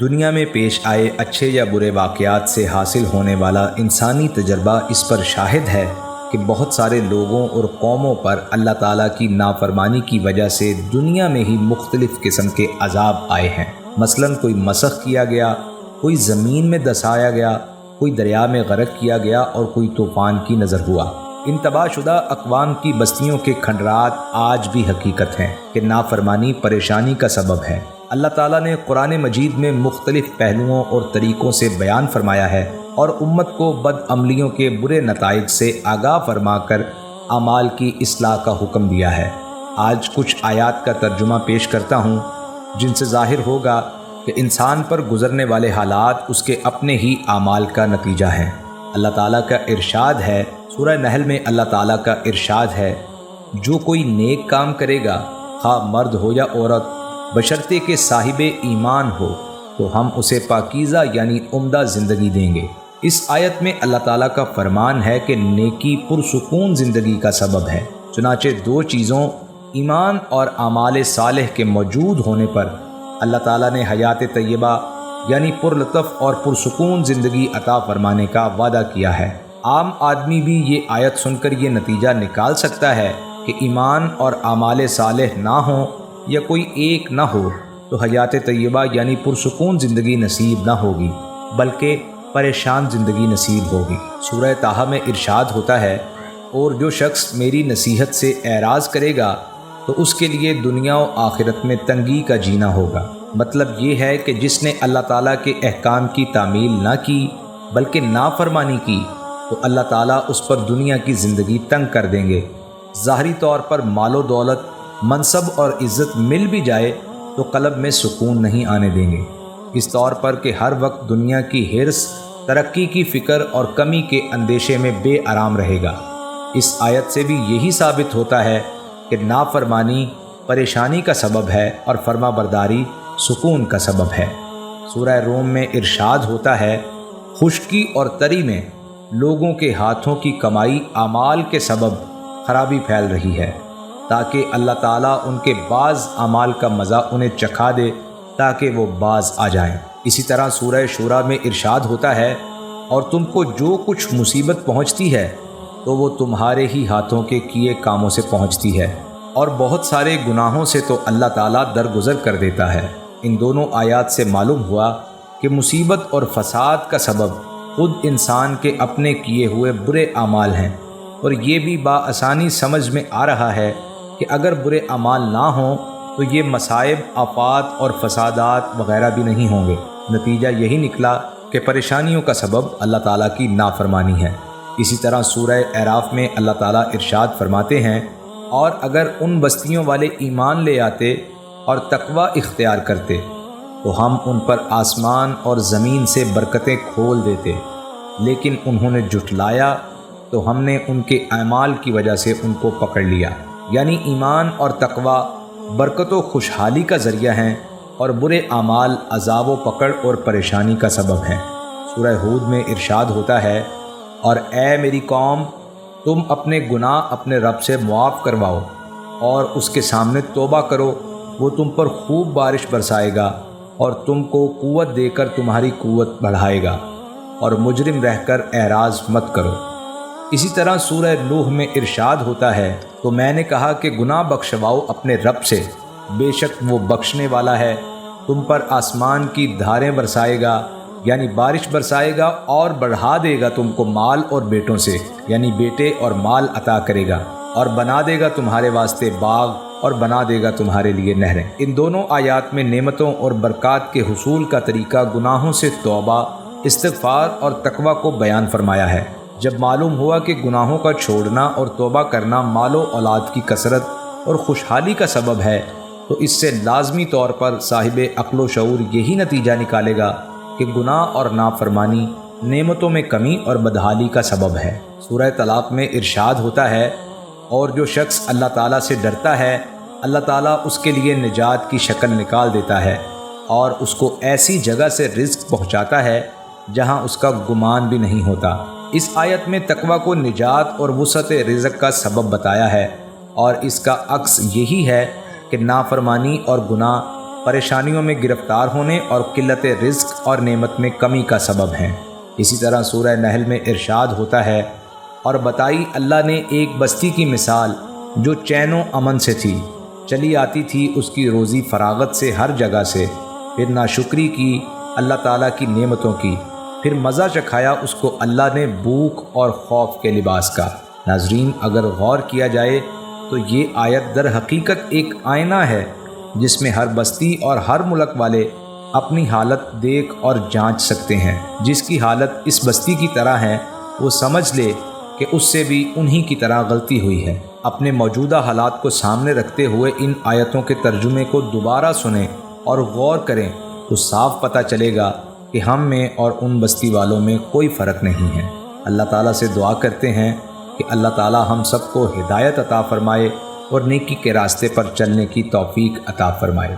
دنیا میں پیش آئے اچھے یا برے واقعات سے حاصل ہونے والا انسانی تجربہ اس پر شاہد ہے کہ بہت سارے لوگوں اور قوموں پر اللہ تعالیٰ کی نافرمانی کی وجہ سے دنیا میں ہی مختلف قسم کے عذاب آئے ہیں۔ مثلاً کوئی مسخ کیا گیا، کوئی زمین میں دسایا گیا، کوئی دریا میں غرق کیا گیا اور کوئی طوفان کی نظر ہوا۔ ان تباہ شدہ اقوام کی بستیوں کے کھنڈرات آج بھی حقیقت ہیں کہ نافرمانی پریشانی کا سبب ہے۔ اللہ تعالیٰ نے قرآن مجید میں مختلف پہلوؤں اور طریقوں سے بیان فرمایا ہے اور امت کو بد عملیوں کے برے نتائج سے آگاہ فرما کر اعمال کی اصلاح کا حکم دیا ہے۔ آج کچھ آیات کا ترجمہ پیش کرتا ہوں جن سے ظاہر ہوگا کہ انسان پر گزرنے والے حالات اس کے اپنے ہی اعمال کا نتیجہ ہیں۔ اللہ تعالیٰ کا ارشاد ہے، سورہ نحل میں اللہ تعالیٰ کا ارشاد ہے، جو کوئی نیک کام کرے گا، خواہ مرد ہو یا عورت، بشرطے کہ صاحب ایمان ہو، تو ہم اسے پاکیزہ یعنی عمدہ زندگی دیں گے۔ اس آیت میں اللہ تعالیٰ کا فرمان ہے کہ نیکی پرسکون زندگی کا سبب ہے۔ چنانچہ دو چیزوں ایمان اور اعمال صالح کے موجود ہونے پر اللہ تعالیٰ نے حیات طیبہ یعنی پرلطف اور پرسکون زندگی عطا فرمانے کا وعدہ کیا ہے۔ عام آدمی بھی یہ آیت سن کر یہ نتیجہ نکال سکتا ہے کہ ایمان اور اعمال صالح نہ ہوں یا کوئی ایک نہ ہو تو حیات طیبہ یعنی پرسکون زندگی نصیب نہ ہوگی بلکہ پریشان زندگی نصیب ہوگی۔ سورہ طٰہٰ میں ارشاد ہوتا ہے، اور جو شخص میری نصیحت سے اعراض کرے گا تو اس کے لیے دنیا و آخرت میں تنگی کا جینا ہوگا۔ مطلب یہ ہے کہ جس نے اللہ تعالیٰ کے احکام کی تعمیل نہ کی بلکہ نافرمانی کی تو اللہ تعالیٰ اس پر دنیا کی زندگی تنگ کر دیں گے۔ ظاہری طور پر مال و دولت، منصب اور عزت مل بھی جائے تو قلب میں سکون نہیں آنے دیں گے، اس طور پر کہ ہر وقت دنیا کی حرص، ترقی کی فکر اور کمی کے اندیشے میں بے آرام رہے گا۔ اس آیت سے بھی یہی ثابت ہوتا ہے کہ نافرمانی پریشانی کا سبب ہے اور فرما برداری سکون کا سبب ہے۔ سورہ روم میں ارشاد ہوتا ہے، خشکی اور تری میں لوگوں کے ہاتھوں کی کمائی اعمال کے سبب خرابی پھیل رہی ہے تاکہ اللہ تعالیٰ ان کے بعض اعمال کا مزہ انہیں چکھا دے تاکہ وہ باز آ جائیں۔ اسی طرح سورہ شورا میں ارشاد ہوتا ہے، اور تم کو جو کچھ مصیبت پہنچتی ہے تو وہ تمہارے ہی ہاتھوں کے کیے کاموں سے پہنچتی ہے، اور بہت سارے گناہوں سے تو اللہ تعالیٰ درگزر کر دیتا ہے۔ ان دونوں آیات سے معلوم ہوا کہ مصیبت اور فساد کا سبب خود انسان کے اپنے کیے ہوئے برے اعمال ہیں، اور یہ بھی بآسانی سمجھ میں آ رہا ہے کہ اگر برے اعمال نہ ہوں تو یہ مصائب، آفات اور فسادات وغیرہ بھی نہیں ہوں گے۔ نتیجہ یہی نکلا کہ پریشانیوں کا سبب اللہ تعالیٰ کی نافرمانی ہے۔ اسی طرح سورہ اعراف میں اللہ تعالیٰ ارشاد فرماتے ہیں، اور اگر ان بستیوں والے ایمان لے آتے اور تقوی اختیار کرتے تو ہم ان پر آسمان اور زمین سے برکتیں کھول دیتے، لیکن انہوں نے جھٹلایا تو ہم نے ان کے اعمال کی وجہ سے ان کو پکڑ لیا۔ یعنی ایمان اور تقوی برکت و خوشحالی کا ذریعہ ہیں اور برے اعمال عذاب و پکڑ اور پریشانی کا سبب ہیں۔ سورہ ہود میں ارشاد ہوتا ہے، اور اے میری قوم، تم اپنے گناہ اپنے رب سے معاف کرواؤ اور اس کے سامنے توبہ کرو، وہ تم پر خوب بارش برسائے گا اور تم کو قوت دے کر تمہاری قوت بڑھائے گا، اور مجرم رہ کر اعراض مت کرو۔ اسی طرح سورہ نوح میں ارشاد ہوتا ہے، تو میں نے کہا کہ گناہ بخشواؤ اپنے رب سے، بے شک وہ بخشنے والا ہے، تم پر آسمان کی دھاریں برسائے گا یعنی بارش برسائے گا، اور بڑھا دے گا تم کو مال اور بیٹوں سے یعنی بیٹے اور مال عطا کرے گا، اور بنا دے گا تمہارے واسطے باغ اور بنا دے گا تمہارے لیے نہریں۔ ان دونوں آیات میں نعمتوں اور برکات کے حصول کا طریقہ گناہوں سے توبہ، استغفار اور تقوی کو بیان فرمایا ہے۔ جب معلوم ہوا کہ گناہوں کا چھوڑنا اور توبہ کرنا مال و اولاد کی کثرت اور خوشحالی کا سبب ہے تو اس سے لازمی طور پر صاحب عقل و شعور یہی نتیجہ نکالے گا کہ گناہ اور نافرمانی نعمتوں میں کمی اور بدحالی کا سبب ہے۔ سورہ طلاق میں ارشاد ہوتا ہے، اور جو شخص اللہ تعالیٰ سے ڈرتا ہے اللہ تعالیٰ اس کے لیے نجات کی شکل نکال دیتا ہے اور اس کو ایسی جگہ سے رزق پہنچاتا ہے جہاں اس کا گمان بھی نہیں ہوتا۔ اس آیت میں تقوی کو نجات اور وسعت رزق کا سبب بتایا ہے، اور اس کا عکس یہی ہے کہ نافرمانی اور گناہ پریشانیوں میں گرفتار ہونے اور قلت رزق اور نعمت میں کمی کا سبب ہیں۔ اسی طرح سورہ نحل میں ارشاد ہوتا ہے، اور بتائی اللہ نے ایک بستی کی مثال جو چین و امن سے تھی، چلی آتی تھی اس کی روزی فراغت سے ہر جگہ سے، پھر ناشکری کی اللہ تعالیٰ کی نعمتوں کی، پھر مزہ چکھایا اس کو اللہ نے بھوک اور خوف کے لباس کا۔ ناظرین، اگر غور کیا جائے تو یہ آیت در حقیقت ایک آئینہ ہے جس میں ہر بستی اور ہر ملک والے اپنی حالت دیکھ اور جانچ سکتے ہیں۔ جس کی حالت اس بستی کی طرح ہے وہ سمجھ لے کہ اس سے بھی انہی کی طرح غلطی ہوئی ہے۔ اپنے موجودہ حالات کو سامنے رکھتے ہوئے ان آیتوں کے ترجمے کو دوبارہ سنیں اور غور کریں تو صاف پتہ چلے گا کہ ہم میں اور ان بستی والوں میں کوئی فرق نہیں ہے۔ اللہ تعالیٰ سے دعا کرتے ہیں کہ اللہ تعالیٰ ہم سب کو ہدایت عطا فرمائے اور نیکی کے راستے پر چلنے کی توفیق عطا فرمائے۔